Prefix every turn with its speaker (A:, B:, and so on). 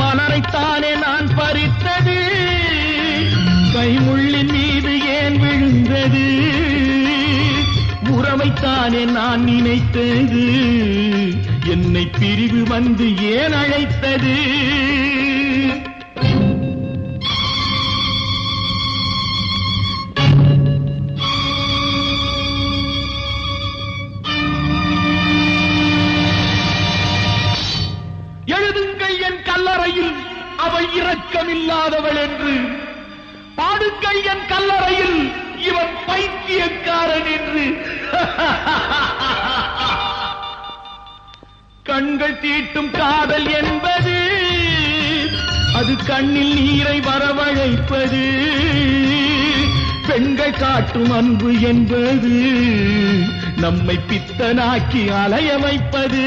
A: மலரைத்தானே நான் பறித்தது, கைமுள்ளின் மீது ஏன் விழுந்தது? உறவைத்தானே நான் நினைத்தது, என்னை பிரிவு வந்து ஏன் அழைத்தது? எழுதுங்கள் என் கல்லறையில் அவள் இரக்கமில்லாதவள் என்று, பாடுங்கள் என் கல்லறையில் இவன் பைத்தியக்காரன் என்று. கண்கள் தீட்டும் காதல் என்பது அது கண்ணில் நீரை வரவழைப்பது, பெண்கள் காட்டும் அன்பு என்பது நம்மை பித்தனாக்கி அலைய வைப்பது.